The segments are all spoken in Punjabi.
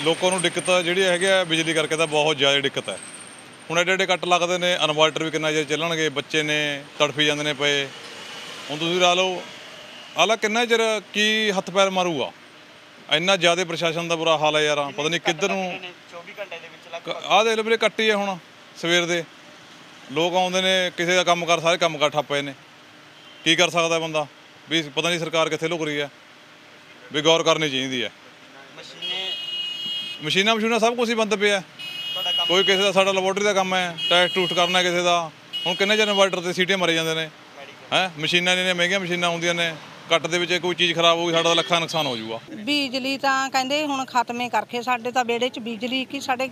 ਲੋਕਾਂ ਨੂੰ ਦਿੱਕਤ ਜਿਹੜੀ ਹੈਗੀ ਆ ਬਿਜਲੀ ਕਰਕੇ ਤਾਂ ਬਹੁਤ ਜ਼ਿਆਦਾ ਦਿੱਕਤ ਹੈ। ਹੁਣ ਐਡੇ ਐਡੇ ਕੱਟ ਲੱਗਦੇ ਨੇ, ਇਨਵਰਟਰ ਵੀ ਕਿੰਨਾ ਚਿਰ ਚੱਲਣਗੇ, ਬੱਚੇ ਨੇ ਤੜਫੀ ਜਾਂਦੇ ਨੇ ਪਏ। ਹੁਣ ਤੁਸੀਂ ਲਾ ਲਓ ਆਲਾ ਕਿੰਨਾ ਚਿਰ ਕੀ ਹੱਥ ਪੈਰ ਮਾਰੂਗਾ। ਇੰਨਾ ਜ਼ਿਆਦਾ ਪ੍ਰਸ਼ਾਸਨ ਦਾ ਬੁਰਾ ਹਾਲ ਹੈ ਯਾਰ, ਪਤਾ ਨਹੀਂ ਕਿੱਧਰ ਨੂੰ। 24 ਘੰਟੇ ਦੇ ਵਿੱਚ ਆਹ ਦੇਖ ਲਓ ਵੀਰੇ, ਕੱਟੀ ਹੈ ਹੁਣ ਸਵੇਰ ਦੇ। ਲੋਕ ਆਉਂਦੇ ਨੇ, ਕਿਸੇ ਦਾ ਕੰਮ ਕਰ, ਸਾਰੇ ਕੰਮ ਕਰ ਠੱਪ ਪਏ ਨੇ। ਕੀ ਕਰ ਸਕਦਾ ਬੰਦਾ ਵੀ? ਪਤਾ ਨਹੀਂ ਸਰਕਾਰ ਕਿੱਥੇ ਲੁਕ ਰਹੀ ਹੈ, ਵੀ ਗੌਰ ਕਰਨੀ ਚਾਹੀਦੀ ਹੈ। ਮਸ਼ੀਨਾਂ ਸਭ ਕੁਛ ਹੀ ਬੰਦ ਪਿਆ। ਕੋਈ ਕਿਸੇ ਦਾ, ਸਾਡਾ ਲੈਬੋਰਟਰੀ ਦਾ ਕੰਮ ਹੈ, ਟੈਸਟ ਟੂਸਟ ਕਰਨਾ ਕਿਸੇ ਦਾ। ਹੁਣ ਕਿੰਨੇ ਚਿਰ ਇਨਵਰਟਰ 'ਤੇ ਸੀਟੀਆਂ ਮਾਰੇ ਜਾਂਦੇ ਨੇ ਹੈ। ਮਸ਼ੀਨਾਂ ਇੰਨੀਆਂ ਮਹਿੰਗੀਆਂ ਮਸ਼ੀਨਾਂ ਆਉਂਦੀਆਂ ਨੇ, ਕੱਟ ਦੇ ਵਿੱਚ ਕੋਈ ਚੀਜ਼ ਖਰਾਬ ਹੋ ਗਈ, ਸਾਡਾ ਤਾਂ ਲੱਖਾਂ ਨੁਕਸਾਨ ਹੋ ਜਾਊਗਾ। ਬਿਜਲੀ ਤਾਂ ਕਹਿੰਦੇ ਹੁਣ ਖਤਮੇ ਕਰਕੇ, ਸਾਡੇ ਤਾਂ ਵਿਹੜੇ 'ਚ ਬਿਜਲੀ ਕੀ, ਸਾਡੇ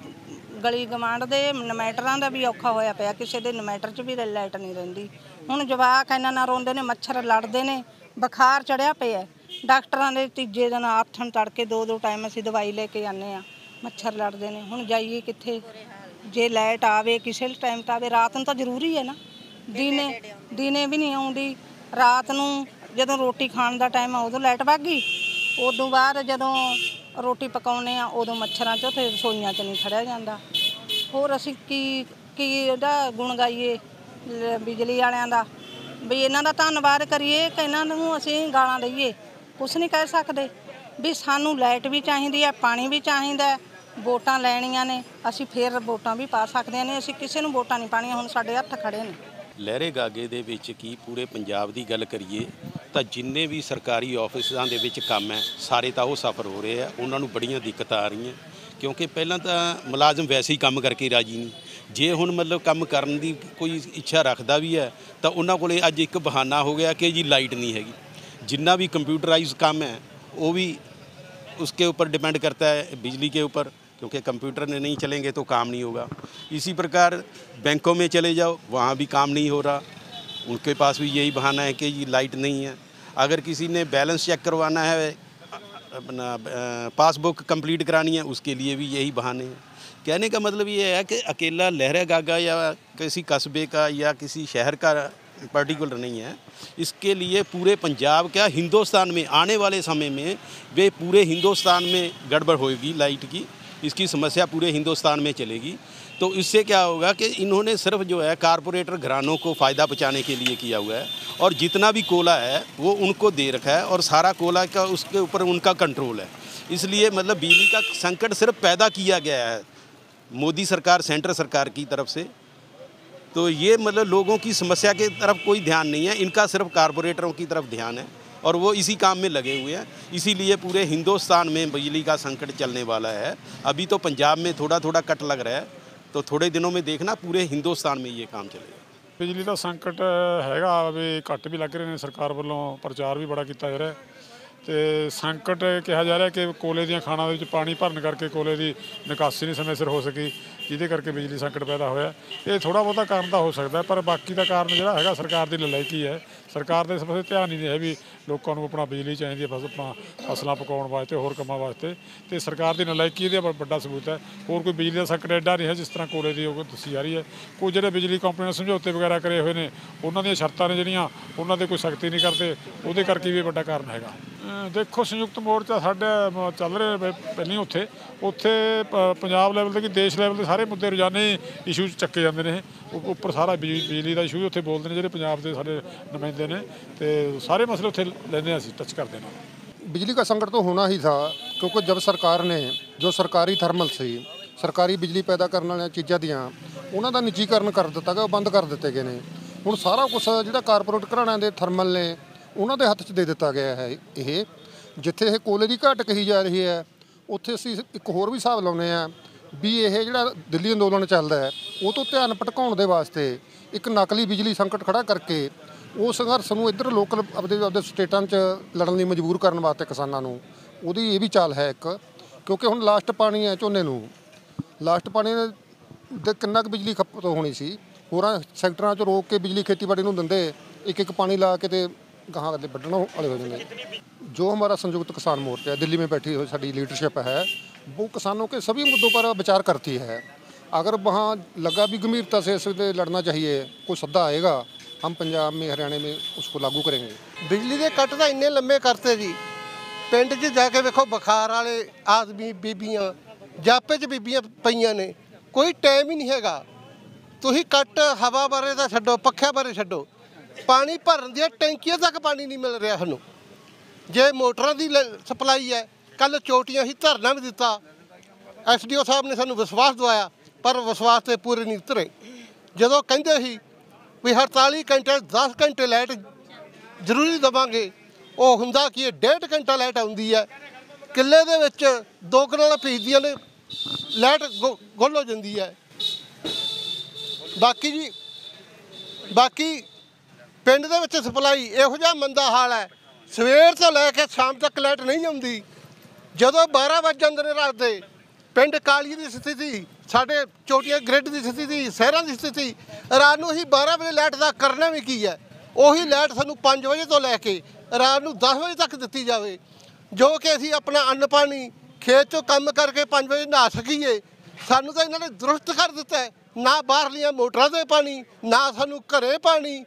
ਗਲੀ ਗਵਾਂਢ ਦੇ ਇਨਵੈਟਰਾਂ ਦਾ ਵੀ ਔਖਾ ਹੋਇਆ ਪਿਆ। ਕਿਸੇ ਦੇ ਇਨਵੈਟਰ 'ਚ ਵੀ ਲਾਈਟ ਨਹੀਂ ਰਹਿੰਦੀ। ਹੁਣ ਜਵਾਕ ਇਹਨਾਂ ਨਾਲ ਰੋਂਦੇ ਨੇ, ਮੱਛਰ ਲੜਦੇ ਨੇ, ਬੁਖਾਰ ਚੜਿਆ ਪਿਆ। ਡਾਕਟਰਾਂ ਦੇ ਤੀਜੇ ਦਿਨ ਆਥਣ ਤੜਕੇ 2-2 ਟਾਈਮ ਅਸੀਂ ਦਵਾਈ ਲੈ ਕੇ ਆਉਂਦੇ ਹਾਂ, ਮੱਛਰ ਲੜਦੇ ਨੇ। ਹੁਣ ਜਾਈਏ ਕਿੱਥੇ? ਜੇ ਲਾਈਟ ਆਵੇ ਕਿਸੇ ਟਾਈਮ ਤਾਂ ਆਵੇ, ਰਾਤ ਨੂੰ ਤਾਂ ਜ਼ਰੂਰੀ ਹੈ ਨਾ। ਦਿਨੇ ਵੀ ਨਹੀਂ ਆਉਂਦੀ। ਰਾਤ ਨੂੰ ਜਦੋਂ ਰੋਟੀ ਖਾਣ ਦਾ ਟਾਈਮ ਆ ਉਦੋਂ ਲਾਈਟ ਭੱਗ ਗਈ। ਉਦੋਂ ਬਾਅਦ ਜਦੋਂ ਰੋਟੀ ਪਕਾਉਂਦੇ ਆ ਉਦੋਂ ਮੱਛਰਾਂ 'ਚ ਉੱਥੇ ਰਸੋਈਆਂ 'ਚ ਨਹੀਂ ਖੜਿਆ ਜਾਂਦਾ। ਹੋਰ ਅਸੀਂ ਕੀ ਉਹਦਾ ਗੁਣ ਗਾਈਏ ਬਿਜਲੀ ਵਾਲਿਆਂ ਦਾ, ਵੀ ਇਹਨਾਂ ਦਾ ਧੰਨਵਾਦ ਕਰੀਏ ਕਿ ਇਹਨਾਂ ਨੂੰ ਅਸੀਂ ਗਾਲਾਂ ਦਈਏ? ਕੁਛ ਨਹੀਂ ਕਹਿ ਸਕਦੇ। ਵੀ ਸਾਨੂੰ ਲਾਈਟ ਵੀ ਚਾਹੀਦੀ ਹੈ, ਪਾਣੀ ਵੀ ਚਾਹੀਦਾ। ਵੋਟਾਂ ਲੈਣੀਆਂ ਨੇ, ਅਸੀਂ ਫਿਰ ਵੋਟਾਂ ਵੀ ਪਾ ਸਕਦੇ ਨੇ। ਅਸੀਂ ਕਿਸੇ ਨੂੰ ਵੋਟਾਂ ਨਹੀਂ ਪਾਣੀਆਂ। ਹੁਣ ਸਾਡੇ ਹੱਥ ਖੜੇ ਨੇ। ਲਹਿਰੇ ਗਾਗੇ ਦੇ ਵਿੱਚ ਕੀ ਪੂਰੇ ਪੰਜਾਬ ਦੀ ਗੱਲ ਕਰੀਏ ਤਾਂ ਜਿੰਨੇ ਵੀ ਸਰਕਾਰੀ ਆਫਿਸਾਂ ਦੇ ਵਿੱਚ ਕੰਮ ਹੈ, ਸਾਰੇ ਤਾਂ ਉਹ ਸਫਰ ਹੋ ਰਹੇ ਆ। ਉਹਨਾਂ ਨੂੰ ਬੜੀਆਂ ਦਿੱਕਤਾਂ ਆ ਰਹੀਆਂ, ਕਿਉਂਕਿ ਪਹਿਲਾਂ ਤਾਂ ਮੁਲਾਜ਼ਮ ਵੈਸੇ ਹੀ ਕੰਮ ਕਰਕੇ ਰਾਜੀ ਨਹੀਂ। ਜੇ ਹੁਣ ਮਤਲਬ ਕੰਮ ਕਰਨ ਦੀ ਕੋਈ ਇੱਛਾ ਰੱਖਦਾ ਵੀ ਹੈ ਤਾਂ ਉਹਨਾਂ ਕੋਲੇ ਅੱਜ ਇੱਕ ਬਹਾਨਾ ਹੋ ਗਿਆ ਕਿ ਜੀ ਲਾਈਟ नहीं हैगी। जितना भी कंप्यूटराइज काम है वो भी उसके ऊपर डिपेंड करता है बिजली के ऊपर, क्योंकि कंप्यूटर ने नहीं चलेंगे तो काम नहीं होगा। इसी प्रकार बैंकों में चले जाओ, वहाँ भी काम नहीं हो रहा। उनके पास भी यही बहाना है कि ये लाइट नहीं है। अगर किसी ने बैलेंस चेक करवाना है, अपना पासबुक कंप्लीट करानी है, उसके लिए भी यही बहाने हैं। कहने का मतलब ये है कि अकेला लहरा गागा या किसी कस्बे का या किसी शहर का पर्टिकुलर नहीं है। इसके लिए पूरे पंजाब क्या हिंदुस्तान में आने वाले समय में वे पूरे हिंदुस्तान में गड़बड़ होगी लाइट की। इसकी समस्या पूरे हिंदुस्तान में चलेगी। तो इससे क्या होगा कि इन्होंने सिर्फ जो है कारपोरेटर घरानों को फ़ायदा पहुँचाने के लिए किया हुआ है, और जितना भी कोला है वो उनको दे रखा है, और सारा कोला का उसके ऊपर उनका कंट्रोल है। इसलिए मतलब बिजली का संकट सिर्फ पैदा किया गया है मोदी सरकार, सेंट्रल सरकार की तरफ से। तो ये मतलब लोगों की समस्या की तरफ कोई ध्यान नहीं है, इनका सिर्फ कारपोरेटरों की तरफ ध्यान है, और वो इसी काम में लगे हुए हैं। इसीलिए पूरे हिंदुस्तान में बिजली का संकट चलने वाला है। अभी तो पंजाब में थोड़ा थोड़ा कट लग रहा है, तो थोड़े दिनों में देखना पूरे हिंदुस्तान में ये काम चलेगा। बिजली का संकट हैगा भी, कट भी लग रहे हैं। सरकार वालों प्रचार भी बड़ा किया जा रहा है। तो संकट कहा जा रहा है कि कोले ਦੀਆਂ ਖਾਣਾਂ ਦੇ ਵਿੱਚ ਪਾਣੀ ਭਰਨ ਕਰਕੇ ਕੋਲੇ ਦੀ ਨਿਕਾਸੀ ਨਹੀਂ ਸਮੇਂ ਸਿਰ ਹੋ ਸਕੀ, ਜਿਹਦੇ ਕਰਕੇ ਬਿਜਲੀ ਸੰਕਟ ਪੈਦਾ ਹੋਇਆ। ਇਹ ਥੋੜਾ ਬਹੁਤਾ ਕਾਰਨ ਤਾਂ ਹੋ ਸਕਦਾ, ਪਰ ਬਾਕੀ ਦਾ ਕਾਰਨ ਜਿਹੜਾ ਹੈਗਾ ਸਰਕਾਰ ਦੀ ਨਲਾਇਕੀ ਹੈ। ਸਰਕਾਰ ਦੇ ਇਸ ਪਾਸੇ ਧਿਆਨ ਹੀ ਨਹੀਂ ਹੈ ਵੀ ਲੋਕਾਂ ਨੂੰ ਆਪਣਾ ਬਿਜਲੀ ਚਾਹੀਦੀ ਹੈ ਆਪਣਾ ਫਸਲਾਂ ਪਕਾਉਣ ਵਾਸਤੇ, ਹੋਰ ਕੰਮਾਂ ਵਾਸਤੇ। ਤੇ ਸਰਕਾਰ ਦੀ ਨਲਾਇਕੀ ਇਹਦਾ ਵੱਡਾ ਸਬੂਤ ਹੈ। ਹੋਰ ਕੋਈ ਬਿਜਲੀ ਦਾ ਸੰਕਟ ਐਡਾ ਨਹੀਂ ਹੈ ਜਿਸ ਤਰ੍ਹਾਂ ਕੋਲੇ ਦੀ ਉਹ ਦੱਸੀ ਜਾ ਰਹੀ ਹੈ। ਕੋਈ ਜਿਹੜੇ ਬਿਜਲੀ ਕੰਪਨੀ ਨੇ ਸਮਝੌਤੇ ਵਗੈਰਾ ਕਰੇ ਹੋਏ ਨੇ, ਉਹਨਾਂ ਦੀਆਂ ਸ਼ਰਤਾਂ ਨੇ ਜਿਹੜੀਆਂ, ਉਹਨਾਂ 'ਤੇ ਕੋਈ ਸਖਤੀ ਨਹੀਂ ਕਰਦੇ, ਉਹਦੇ ਕਰਕੇ ਵੀ ਵੱਡਾ ਕਾਰਨ ਹੈਗਾ। ਦੇਖੋ, ਸੰਯੁਕਤ ਮੋਰਚਾ ਸਾਡਾ ਚੱਲ ਰਿਹਾ ਪਹਿਲਾਂ ਉੱਥੇ ਪੰਜਾਬ ਲੈਵਲ 'ਤੇ ਕਿ ਦੇਸ਼ ਲੈਵਲ 'ਤੇ ਸਾਰੇ ਮੁੱਦੇ ਰੋਜ਼ਾਨੇ ਇਸ਼ੂ ਚੱਕੇ ਜਾਂਦੇ ਨੇ। ਉੱਪਰ ਸਾਰਾ ਬਿਜਲੀ ਦਾ ਇਸ਼ੂ ਉੱਥੇ ਬੋਲਦੇ ਨੇ ਜਿਹੜੇ ਪੰਜਾਬ ਦੇ ਸਾਡੇ ਨੁਮਾਇੰਦੇ ਨੇ, ਤੇ ਸਾਰੇ ਮਸਲੇ ਉੱਥੇ ਲੈਂਦੇ ਅਸੀਂ टच करते हैं। बिजली का संकट तो होना ही था, क्योंकि जब सरकार ने जो सरकारी थर्मल सी सरकारी बिजली पैदा करने वाली चीज़ां दियां उन्हां दा निजीकरण कर दिता गया, बंद कर दिते गए ने। हुण सारा कुछ जिहड़ा कारपोरेट घराणिਆਂ ਦੇ थर्मल ने ਉਹਨਾਂ ਦੇ ਹੱਥ 'ਚ ਦੇ ਦਿੱਤਾ ਗਿਆ ਹੈ। ਇਹ ਜਿੱਥੇ ਇਹ ਕੋਲੇ ਦੀ ਘਾਟ ਕਹੀ ਜਾ ਰਹੀ ਹੈ, ਉੱਥੇ ਅਸੀਂ ਇੱਕ ਹੋਰ ਵੀ ਹਿਸਾਬ ਲਾਉਂਦੇ ਹਾਂ ਵੀ ਇਹ ਜਿਹੜਾ ਦਿੱਲੀ ਅੰਦੋਲਨ ਚੱਲਦਾ ਹੈ ਉਹ ਤੋਂ ਧਿਆਨ ਭਟਕਾਉਣ ਦੇ ਵਾਸਤੇ ਇੱਕ ਨਕਲੀ ਬਿਜਲੀ ਸੰਕਟ ਖੜਾ ਕਰਕੇ ਉਹ ਸੰਘਰਸ਼ ਨੂੰ ਇੱਧਰ ਲੋਕਲ ਆਪਦੇ ਸਟੇਟਾਂ 'ਚ ਲੜਨ ਲਈ ਮਜਬੂਰ ਕਰਨ ਵਾਸਤੇ ਕਿਸਾਨਾਂ ਨੂੰ ਉਹਦੀ ਇਹ ਵੀ ਚਾਲ ਹੈ ਇੱਕ। ਕਿਉਂਕਿ ਹੁਣ ਲਾਸਟ ਪਾਣੀ ਹੈ ਝੋਨੇ ਨੂੰ, ਲਾਸਟ ਪਾਣੀ ਦੇ ਕਿੰਨਾ ਕੁ ਬਿਜਲੀ ਖਪਤ ਹੋਣੀ ਸੀ। ਹੋਰਾਂ ਸੈਕਟਰਾਂ 'ਚ ਰੋਕ ਕੇ ਬਿਜਲੀ ਖੇਤੀਬਾੜੀ ਨੂੰ ਦਿੰਦੇ, ਇੱਕ ਇੱਕ ਪਾਣੀ ਲਾ ਕੇ ਤੇ कहाँ बढ़ने वाले हो जाएंगे। जो हमारा संयुक्त किसान मोर्चा है, दिल्ली में बैठी हुई साड़ी लीडरशिप है, वो किसानों के सभी मुद्दों पर विचार करती है। अगर वहाँ लगा भी गंभीरता से इस लड़ना चाहिए, कोई सद्दा आएगा, हम पंजाब में हरियाणा में उसको लागू करेंगे। बिजली के कट तो इन्ने लंबे करते जी, पिंड 'ਚ ਜਾ ਕੇ ਵੇਖੋ बुखार वाले आदमी बीबियाँ ਜਾਪੇ 'ਚ ਬੀਬੀਆਂ ਪਈਆਂ ਨੇ, ਕੋਈ ਟਾਈਮ ਹੀ ਨਹੀਂ ਹੈਗਾ। ਤੁਸੀਂ ਕੱਟ ਹਵਾ ਬਾਰੇ ਤਾਂ ਛੱਡੋ, ਪੱਖਿਆਂ ਬਾਰੇ ਛੱਡੋ, ਪਾਣੀ ਭਰਨ ਦੀਆਂ ਟੈਂਕੀਆਂ ਤੱਕ ਪਾਣੀ ਨਹੀਂ ਮਿਲ ਰਿਹਾ ਸਾਨੂੰ। ਜੇ ਮੋਟਰਾਂ ਦੀ ਸਪਲਾਈ ਹੈ, ਕੱਲ ਚੋਟੀਆਂ ਹੀ ਧਰਨਾ ਵੀ ਦਿੱਤਾ, ਐਸਡੀਓ ਸਾਹਿਬ ਨੇ ਸਾਨੂੰ ਵਿਸ਼ਵਾਸ ਦਵਾਇਆ, ਪਰ ਵਿਸ਼ਵਾਸ ਤੇ ਪੂਰੇ ਨਹੀਂ ਉਤਰੇ। ਜਦੋਂ ਕਹਿੰਦੇ ਸੀ ਵੀ 48 ਘੰਟੇ 10 ਘੰਟੇ ਲਾਈਟ ਜ਼ਰੂਰੀ ਦੇਵਾਂਗੇ, ਉਹ ਹੁੰਦਾ ਕਿ 1.5 ਘੰਟਾ ਲਾਈਟ ਆਉਂਦੀ ਹੈ, ਕਿੱਲੇ ਦੇ ਵਿੱਚ 2 ਕਨਾਲਾਂ ਪੀਸਦੀਆਂ ਨੇ, ਲਾਈਟ ਗੁੱਲ ਹੋ ਜਾਂਦੀ ਹੈ। ਬਾਕੀ ਪਿੰਡ ਦੇ ਵਿੱਚ ਸਪਲਾਈ ਇਹੋ ਜਿਹਾ ਮੰਦਾ ਹਾਲ ਹੈ, ਸਵੇਰ ਤੋਂ ਲੈ ਕੇ ਸ਼ਾਮ ਤੱਕ ਲਾਈਟ ਨਹੀਂ ਆਉਂਦੀ। ਜਦੋਂ 12 ਵੱਜ ਜਾਂਦੇ ਨੇ ਰਾਤ ਦੇ, ਪਿੰਡ ਕਾਲੀ ਦੀ ਸਥਿਤੀ, ਸਾਡੇ ਚੋਟੀਆਂ ਗ੍ਰਿਡ ਦੀ ਸਥਿਤੀ, ਸ਼ਹਿਰਾਂ ਦੀ ਸਥਿਤੀ, ਰਾਤ ਨੂੰ ਅਸੀਂ 12 ਵਜੇ ਲਾਈਟ ਦਾ ਕਰਨਾ ਵੀ ਕੀ ਹੈ। ਉਹੀ ਲਾਈਟ ਸਾਨੂੰ 5 ਵਜੇ ਤੋਂ ਲੈ ਕੇ ਰਾਤ ਨੂੰ 10 ਵਜੇ ਤੱਕ ਦਿੱਤੀ ਜਾਵੇ, ਜੋ ਕਿ ਅਸੀਂ ਆਪਣਾ ਅੰਨ ਪਾਣੀ ਖੇਤ 'ਚੋਂ ਕੰਮ ਕਰਕੇ 5 ਵਜੇ ਨਹਾ ਸਕੀਏ। ਸਾਨੂੰ ਤਾਂ ਇਹਨਾਂ ਨੇ ਦੁਰਸਤ ਕਰ ਦਿੱਤਾ ਹੈ, ਨਾ ਬਾਹਰਲੀਆਂ ਮੋਟਰਾਂ ਦੇ ਪਾਣੀ, ਨਾ ਸਾਨੂੰ ਘਰੇ ਪਾਣੀ,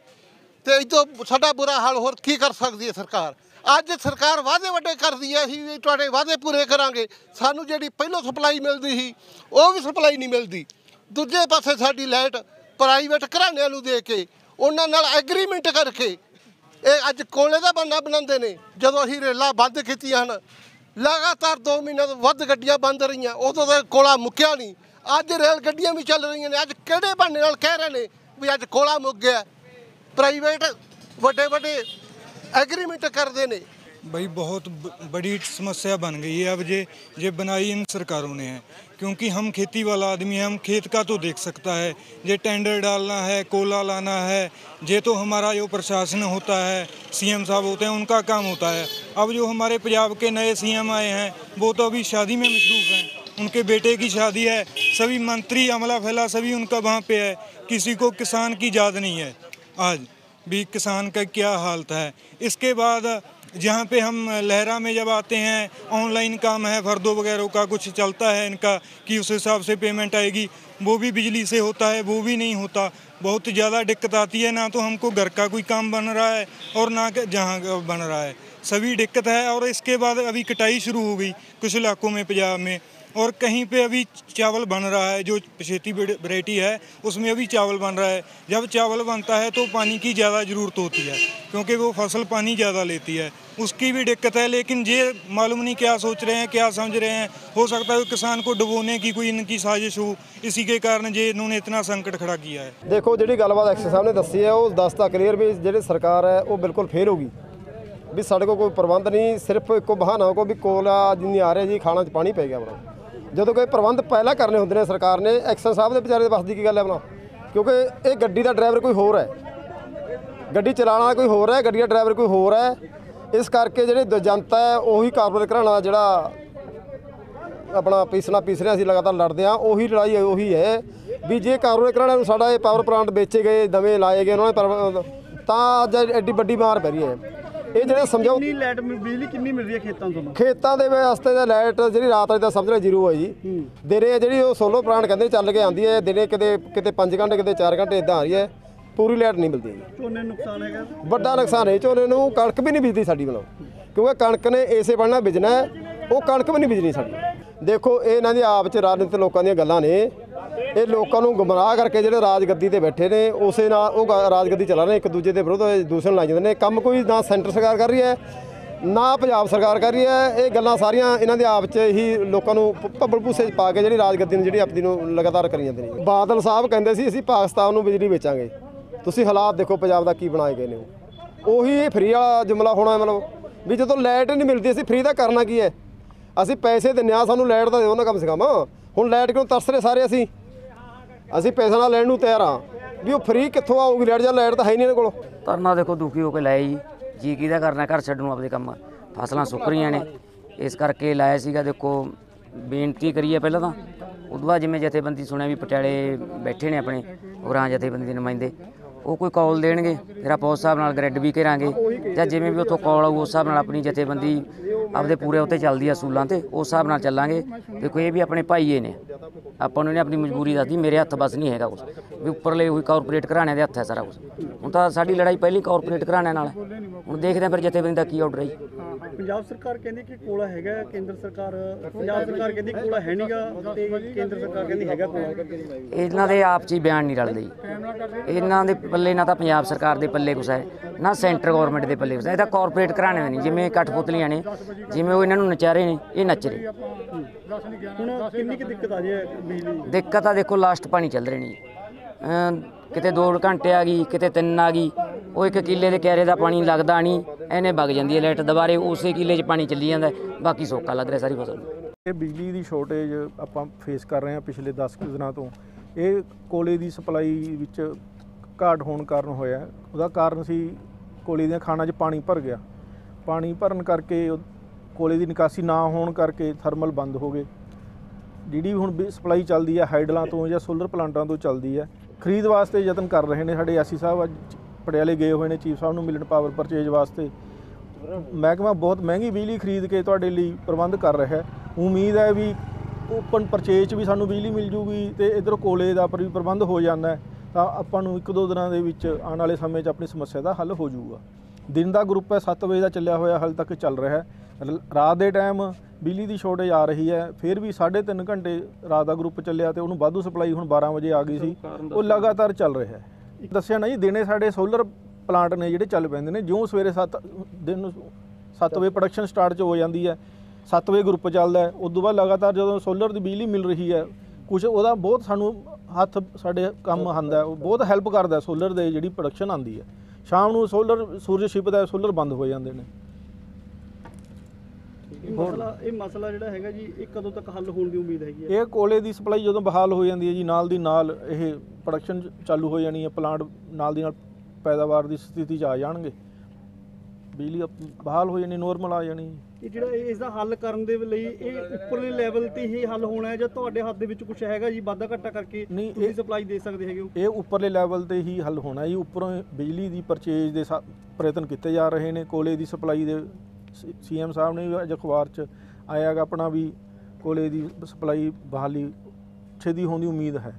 ਤੇ ਇਦੋਂ ਸਾਡਾ ਬੁਰਾ ਹਾਲ ਹੋਰ ਕੀ ਕਰ ਸਕਦੀ ਹੈ ਸਰਕਾਰ। ਅੱਜ ਸਰਕਾਰ ਵਾਅਦੇ ਵੱਡੇ ਕਰਦੀ ਹੈ, ਅਸੀਂ ਵੀ ਤੁਹਾਡੇ ਵਾਅਦੇ ਪੂਰੇ ਕਰਾਂਗੇ। ਸਾਨੂੰ ਜਿਹੜੀ ਪਹਿਲੋਂ ਸਪਲਾਈ ਮਿਲਦੀ ਸੀ ਉਹ ਵੀ ਸਪਲਾਈ ਨਹੀਂ ਮਿਲਦੀ। ਦੂਜੇ ਪਾਸੇ ਸਾਡੀ ਲਾਈਟ ਪ੍ਰਾਈਵੇਟ ਘਰਾਣਿਆਂ ਨੂੰ ਦੇ ਕੇ, ਉਹਨਾਂ ਨਾਲ ਐਗਰੀਮੈਂਟ ਕਰਕੇ ਇਹ ਅੱਜ ਕੋਲੇ ਦਾ ਬਹਾਨਾ ਬਣਾਉਂਦੇ ਨੇ। ਜਦੋਂ ਅਸੀਂ ਰੇਲਾਂ ਬੰਦ ਕੀਤੀਆਂ ਹਨ, ਲਗਾਤਾਰ 2 ਮਹੀਨੇ ਤੋਂ ਵੱਧ ਗੱਡੀਆਂ ਬੰਦ ਰਹੀਆਂ, ਉਦੋਂ ਤਾਂ ਕੋਲਾ ਮੁੱਕਿਆ ਨਹੀਂ। ਅੱਜ ਰੇਲ ਗੱਡੀਆਂ ਵੀ ਚੱਲ ਰਹੀਆਂ ਨੇ। ਅੱਜ ਕਿਹੜੇ ਬਹਾਨੇ ਨਾਲ ਕਹਿ ਰਹੇ ਨੇ ਵੀ ਅੱਜ ਕੋਲਾ ਮੁੱਕ ਗਿਆ। ਪ੍ਰਾਈਵੇਟ ਵੱਡੇ एग्रीमेंट कर देने। भाई बहुत बड़ी समस्या बन गई है अब ये बनाई इन सरकारों ने है, क्योंकि हम खेती वाला आदमी हैं, हम खेत का तो देख सकता है। ये टेंडर डालना है, कोला लाना है, ये तो हमारा जो प्रशासन होता है, सीएम साहब होते हैं, उनका काम होता है। अब जो हमारे पंजाब के नए सीएम आए हैं वो तो अभी शादी में मसरूफ़ हैं, उनके बेटे की शादी है, सभी मंत्री अमला फैला सभी उनका वहाँ पे है, किसी को किसान की याद नहीं है। आज भी किसान का क्या हालत है। इसके बाद जहाँ पे हम लहरा में जब आते हैं, ऑनलाइन काम है, फर्दों वगैरह का कुछ चलता है इनका कि उस हिसाब से पेमेंट आएगी, वो भी बिजली से होता है, वो भी नहीं होता। बहुत ज़्यादा दिक्कत आती है, ना तो हमको घर का कोई काम बन रहा है और ना जहाँ बन रहा है, सभी दिक्कत है। और इसके बाद अभी कटाई शुरू हो गई कुछ इलाकों में पंजाब में, और कहीं पे अभी चावल बन रहा है, जो पछेती वैरायटी है उसमें अभी चावल बन रहा है। जब चावल बनता है तो पानी की ज़्यादा ज़रूरत होती है, क्योंकि वो फसल पानी ज़्यादा लेती है, उसकी भी दिक्कत है। लेकिन ये मालूम नहीं क्या सोच रहे हैं, क्या समझ रहे हैं। हो सकता है किसान को डुबोने की कोई इनकी साजिश हो, इसी के कारण ये इन्होंने इतना संकट खड़ा किया है। देखो जी गलबात एक्स साहब ने दसी है वो दसता क्लीयर भी जी सरकार है वो बिल्कुल फेल होगी भी साढ़े को कोई प्रबंध नहीं, सिर्फ एक बहाना हो भी कोला नहीं आ रहा जी, खाना च पानी पै गया बड़ा। जो कोई प्रबंध पहला करने होंगे ने सरकार ने, एक्शन साहब के बेचारे बस की गल है बना, क्योंकि ये गड्डी का ड्राइवर कोई होर है, गड्डी चलाना कोई होर है, गड्डी का ड्राइवर कोई होर है। इस करके जो जनता है उही कारपोरेट घराना जोड़ा अपना पीसना पीस रहे असीं लगातार लड़ते हैं, उही लड़ाई उही है भी जे कारपोरेट घराने नूं साडा पावर प्लांट बेचे गए, नवे लाए गए उन्होंने, तो अज एड्डी वड्डी मार पै रही है। ये जो समझो लाइट बिजली कितनी मिल रही है खेतों के वास्ते लाइट जी रात वाली समझ लो जीरो है जी। दिने जी सोलो प्लांट कहते चल के आती है, दिने किते 5 घंटे किते 4 घंटे इदा आ रही है, पूरी लाइट नहीं मिलती। झोने नुकसान है, बड़ा नुकसान है झोने नूं, कणक भी नहीं बिजती साडी मतलब, क्योंकि कणक ने इसे बनना बिजना है, वो कणक भी नहीं बिजनी साडी। देखो ये इन्हां दी आप च राजनीतिक लोगों दी गल्लां ने, ये लोगों को गुमराह करके जो राजगद्दी ते बैठे ने उस राजगद्दी चला रहे, एक दूजे के विरुद्ध दूसरे लाई जाते हैं। काम कोई ना सेंटर सरकार कर रही है ना पंजाब सरकार कर रही है, ये गल्लां सारियां इन्हां दे आप च ही लोगों को भब्बल भूसे पा के जी राजगद्दी जी अपनी लगातार करी जाते हैं। बादल साहब कहते सी असीं पाकिस्तान नूं बिजली बेचांगे, तुसीं हालात देखो पंजाब दा की बनाए गए ने, उही फ्री वाला जुमला होना। मतलब भी जो लाइट नहीं मिलती असीं फ्री दा करना की है, असीं पैसे दिंदे आ सानूं लाइट दा दिओ ना कम से कम। हुण लाइट क्यों तरस रहे सारे, ਅਸੀਂ ਪੈਸਾ ਨਾਲ ਲੈਣ ਨੂੰ ਤਿਆਰ ਹਾਂ ਵੀ ਉਹ ਫ੍ਰੀ ਕਿੱਥੋਂ ਆਊਗੀ ਲਾਈਟ, ਜਾਂ ਲਾਈਟ ਤਾਂ ਹੈ ਨਹੀਂ ਇਹਨਾਂ ਕੋਲ। ਧਰਨਾ ਦੇਖੋ ਦੁਖੀ ਹੋ ਕੇ ਲਾਇਆ ਜੀ ਕਿਹਦਾ ਕਰਨਾ, ਘਰ ਛੱਡਣ ਨੂੰ ਆਪਦੇ ਕੰਮ, ਫਸਲਾਂ ਸੁੱਕ ਰਹੀਆਂ ਨੇ ਇਸ ਕਰਕੇ ਲਾਇਆ ਸੀਗਾ। ਦੇਖੋ ਬੇਨਤੀ ਕਰੀਏ ਪਹਿਲਾਂ ਤਾਂ, ਉਦੋਂ ਬਾਅਦ ਜਿਵੇਂ ਜਥੇਬੰਦੀ ਸੁਣਿਆ ਵੀ ਪਟਿਆਲੇ ਬੈਠੇ ਨੇ ਆਪਣੇ ਉਰਾਂ ਜਥੇਬੰਦੀ ਦੇ ਨੁਮਾਇੰਦੇ, ਉਹ ਕੋਈ ਕਾਲ ਦੇਣਗੇ ਫਿਰ ਆਪਾਂ ਉਸ ਹਿਸਾਬ ਨਾਲ ਗ੍ਰਿਡ ਵੀ ਕਰਾਂਗੇ, ਜਾਂ ਜਿਵੇਂ ਵੀ ਉੱਥੋਂ ਕਾਲ ਆਊ ਉਸ ਹਿਸਾਬ ਨਾਲ ਆਪਣੀ ਜਥੇਬੰਦੀ ਆਪਦੇ ਪੂਰੇ ਉੱਤੇ ਚੱਲਦੀ ਆ ਅਸੂਲਾਂ ਤੇ, ਉਸ ਹਿਸਾਬ ਨਾਲ ਚੱਲਾਂਗੇ। ਦੇਖੋ ਇਹ ਵੀ ਆਪਣੇ ਭਾਈਏ ਨੇ, ਆਪਾਂ ਨੂੰ ਇਹਨੇ ਆਪਣੀ ਮਜਬੂਰੀ ਦੱਸਦੀ, ਮੇਰੇ ਹੱਥ ਬਸ ਨਹੀਂ ਹੈਗਾ ਕੁਛ ਵੀ ਉੱਪਰਲੇ ਉਹੀ ਕਾਰਪੋਰੇਟ ਘਰਾਣਿਆਂ ਦੇ ਹੱਥ ਹੈ ਸਾਰਾ ਕੁਛ। ਹੁਣ ਤਾਂ ਸਾਡੀ ਲੜਾਈ ਪਹਿਲੀ ਕਾਰਪੋਰੇਟ ਘਰਾਣਿਆਂ ਨਾਲ, ਹੁਣ ਦੇਖਦੇ ਹਾਂ ਫਿਰ ਜਥੇਬੰਦੀ ਦਾ ਕੀ ਆਰਡਰ ਹੈ ਜੀ। ਪੰਜਾਬ ਸਰਕਾਰ ਕਹਿੰਦੀ ਕਿ ਕੋਲਾ ਹੈਗਾ, ਕੇਂਦਰ ਸਰਕਾਰ ਪੰਜਾਬ ਸਰਕਾਰ ਕਹਿੰਦੀ ਕੋਲਾ ਹੈ ਨਹੀਂਗਾ ਤੇ ਕੇਂਦਰ ਸਰਕਾਰ ਕਹਿੰਦੀ ਹੈਗਾ ਕੋਲਾ। ਇਹਨਾਂ ਦੇ ਆਪ 'ਚ ਹੀ ਬਿਆਨ ਨਹੀਂ ਰਲਦੇ ਜੀ। ਇਹਨਾਂ ਦੇ ਪੱਲੇ ਨਾ ਤਾਂ ਪੰਜਾਬ ਸਰਕਾਰ ਦੇ ਪੱਲੇ ਕੁਛ ਹੈ, ਨਾ ਸੈਂਟਰ ਗਵਰਨਮੈਂਟ ਦੇ ਪੱਲੇ ਕੁਛ ਹੈ। ਇਹ ਤਾਂ ਕਾਰਪੋਰੇਟ ਘਰਾਣੇ ਨਹੀਂ, ਜਿਵੇਂ ਕਠਪੁਤਲੀਆਂ ਨੇ, ਜਿਵੇਂ ਉਹ ਇਹਨਾਂ ਨੂੰ ਨਚਾ ਰਹੇ ਨੇ, ਇਹ ਨੱਚ ਰਹੇ। ਹੁਣ ਕਿੰਨੀ ਕੁ ਦਿੱਕਤ ਆ ਜੇ ਬਿਜਲੀ? ਦਿੱਕਤ ਆ ਦੇਖੋ, ਲਾਸਟ ਪਾਣੀ ਚੱਲ ਰਹੇ ਨੇ ਜੀ। ਕਿਤੇ 2 ਘੰਟੇ ਆ ਗਈ, ਕਿਤੇ 3 ਆ ਗਈ। ਉਹ 1 ਕਿੱਲੇ ਦੇ ਕਿਆਰੇ ਦਾ ਪਾਣੀ ਲੱਗਦਾ ਨਹੀਂ, ਇਹਨੇ ਵਗ ਜਾਂਦੀ ਹੈ ਲਾਈਟ, ਦੁਬਾਰੇ ਉਸੇ ਕਿੱਲੇ 'ਚ ਪਾਣੀ ਚੱਲੀ ਜਾਂਦਾ, ਬਾਕੀ ਸੋਕਾ ਲੱਗ ਰਿਹਾ ਸਾਰੀ ਫਸਲ ਨੂੰ। ਇਹ ਬਿਜਲੀ ਦੀ ਸ਼ਾਰਟੇਜ ਆਪਾਂ ਫੇਸ ਕਰ ਰਹੇ ਹਾਂ ਪਿਛਲੇ 10 ਦਿਨਾਂ ਤੋਂ। ਇਹ ਕੋਲੇ ਦੀ ਸਪਲਾਈ ਵਿੱਚ ਘਾਟ ਹੋਣ ਕਾਰਨ ਹੋਇਆ। ਉਹਦਾ ਕਾਰਨ ਸੀ ਕੋਲੇ ਦੀਆਂ ਖਾਣਾਂ 'ਚ ਪਾਣੀ ਭਰ ਗਿਆ। ਪਾਣੀ ਭਰਨ ਕਰਕੇ ਕੋਲੇ ਦੀ ਨਿਕਾਸੀ ਨਾ ਹੋਣ ਕਰਕੇ ਥਰਮਲ ਬੰਦ ਹੋ ਗਏ। ਜਿਹੜੀ ਹੁਣ ਸਪਲਾਈ ਚੱਲਦੀ ਹੈ ਹਾਈਡਲਾਂ ਤੋਂ ਜਾਂ ਸੋਲਰ ਪਲਾਂਟਾਂ ਤੋਂ ਚੱਲਦੀ ਹੈ। ਖਰੀਦ ਵਾਸਤੇ ਯਤਨ ਕਰ ਰਹੇ ਨੇ ਸਾਡੇ ਐਸੀ ਸਾਹਿਬ, ਅੱਜ ਪਟਿਆਲੇ ਗਏ ਹੋਏ ਨੇ ਚੀਫ ਸਾਹਿਬ ਨੂੰ ਮਿਲਣ ਪਾਵਰ ਪਰਚੇਜ ਵਾਸਤੇ। ਮਹਿਕਮਾ ਬਹੁਤ ਮਹਿੰਗੀ ਬਿਜਲੀ ਖਰੀਦ ਕੇ ਤੁਹਾਡੇ ਲਈ ਪ੍ਰਬੰਧ ਕਰ ਰਿਹਾ ਹੈ। ਉਮੀਦ ਹੈ ਵੀ ਓਪਨ ਪਰਚੇਜ 'ਚ ਵੀ ਸਾਨੂੰ ਬਿਜਲੀ ਮਿਲ ਜੂਗੀ ਤੇ ਇੱਧਰੋਂ ਕੋਲੇ ਦਾ ਵੀ ਪ੍ਰਬੰਧ ਹੋ ਜਾਂਦਾ ਤਾਂ ਆਪਾਂ ਨੂੰ 1-2 ਦਿਨਾਂ ਦੇ ਵਿੱਚ ਆਉਣ ਵਾਲੇ ਸਮੇਂ 'ਚ ਆਪਣੀ ਸਮੱਸਿਆ ਦਾ ਹੱਲ ਹੋ ਜਾਊਗਾ। ਦਿਨ ਦਾ ਗਰੁੱਪ ਹੈ 7 ਵਜੇ ਦਾ ਚੱਲਿਆ ਹੋਇਆ, ਹਾਲੇ ਤੱਕ ਚੱਲ ਰਿਹਾ ਹੈ। ਰਾਤ ਦੇ ਟਾਈਮ ਬਿਜਲੀ ਦੀ ਸ਼ਾਰਟੇਜ ਆ ਰਹੀ ਹੈ, ਫਿਰ ਵੀ 3.5 ਘੰਟੇ ਰਾਤ ਦਾ ਗਰੁੱਪ ਚੱਲਿਆ ਤੇ ਉਹਨੂੰ ਵਾਧੂ ਸਪਲਾਈ ਹੁਣ 12 ਵਜੇ ਆ ਗਈ ਸੀ। ਉਹ ਲਗਾਤਾਰ ਚੱਲ ਰਿਹਾ ਹੈ। ਦੱਸਿਆ ਨਾ ਜੀ, ਦਿਨੇ ਸਾਡੇ ਸੋਲਰ ਪਲਾਂਟ ਨੇ ਜਿਹੜੇ ਚੱਲ ਪੈਂਦੇ ਨੇ। ਜਿਉਂ ਸਵੇਰੇ 7 ਵਜੇ ਪ੍ਰੋਡਕਸ਼ਨ ਸਟਾਰਟ 'ਚ ਹੋ ਜਾਂਦੀ ਹੈ, 7 ਵਜੇ ਗਰੁੱਪ ਚੱਲਦਾ ਹੈ। ਉਸ ਤੋਂ ਬਾਅਦ ਲਗਾਤਾਰ ਜਦੋਂ ਸੋਲਰ ਦੀ ਬਿਜਲੀ ਮਿਲ ਰਹੀ ਹੈ, ਕੁਛ ਉਹਦਾ ਬਹੁਤ ਸਾਨੂੰ ਹੱਥ ਸਾਡੇ ਕੰਮ ਆਉਂਦਾ, ਉਹ ਬਹੁਤ ਹੈਲਪ ਕਰਦਾ ਸੋਲਰ ਦੇ ਜਿਹੜੀ ਪ੍ਰੋਡਕਸ਼ਨ ਆਉਂਦੀ ਹੈ। ਸ਼ਾਮ ਨੂੰ ਸੋਲਰ ਸੂਰਜ ਛਿਪਦਾ, ਸੋਲਰ ਬੰਦ ਹੋ ਜਾਂਦੇ ਨੇ। ਇਹ ਮਸਲਾ ਜਿਹੜਾ ਹੈਗਾ ਜੀ, ਇਹ ਕਦੋਂ ਤੱਕ ਹੱਲ ਹੋਣ ਦੀ ਉਮੀਦ ਹੈਗੀ ਹੈ? ਇਹ ਕੋਲੇ ਦੀ ਸਪਲਾਈ ਜਦੋਂ ਬਹਾਲ ਹੋ ਜਾਂਦੀ ਹੈ ਜੀ, ਨਾਲ ਦੀ ਨਾਲ ਇਹ ਪ੍ਰੋਡਕਸ਼ਨ ਚਾਲੂ ਹੋ ਜਾਣੀ ਹੈ। ਪਲਾਂਟ ਨਾਲ ਦੀ ਨਾਲ ਪੈਦਾਵਾਰ ਦੀ ਸਥਿਤੀ 'ਚ ਆ ਜਾਣਗੇ, ਬਿਜਲੀ ਬਹਾਲ ਹੋ ਜਾਣੀ, ਨੋਰਮਲ ਆ ਜਾਣੀ। ਇਹ ਜਿਹੜਾ ਇਸ ਦਾ ਹੱਲ ਕਰਨ ਦੇ ਲਈ ਇਹ ਉੱਪਰਲੇ ਲੈਵਲ ਤੇ ਹੀ ਹੱਲ ਹੋਣਾ ਹੈ ਜਾਂ ਤੁਹਾਡੇ ਹੱਥ ਦੇ ਵਿੱਚ ਕੁਝ ਹੈਗਾ ਜੀ ਵਾਧਾ ਘਾਟਾ ਕਰਕੇ ਤੁਸੀਂ ਸਪਲਾਈ ਦੇ ਸਕਦੇ ਹੈਗੇ ਹੋ? ਇਹ ਉੱਪਰਲੇ ਲੈਵਲ ਤੇ ਹੀ ਹੱਲ ਹੋਣਾ ਜੀ। ਉੱਪਰੋਂ ਬਿਜਲੀ ਦੀ ਪਰਚੇਜ ਦੇ ਪ੍ਰਯਤਨ ਕੀਤੇ ਜਾ ਰਹੇ ਨੇ। ਕੋਲੇ ਦੀ ਸਪਲਾਈ ਦੇ CM ਸਾਹਿਬ ਨੇ ਵੀ ਅੱਜ ਅਖਬਾਰ 'ਚ ਆਇਆ ਗਾ ਆਪਣਾ ਵੀ ਕੋਲੇ ਦੀ ਸਪਲਾਈ ਬਹਾਲੀ ਛੇਤੀ ਹੋਣ ਦੀ ਉਮੀਦ ਹੈ।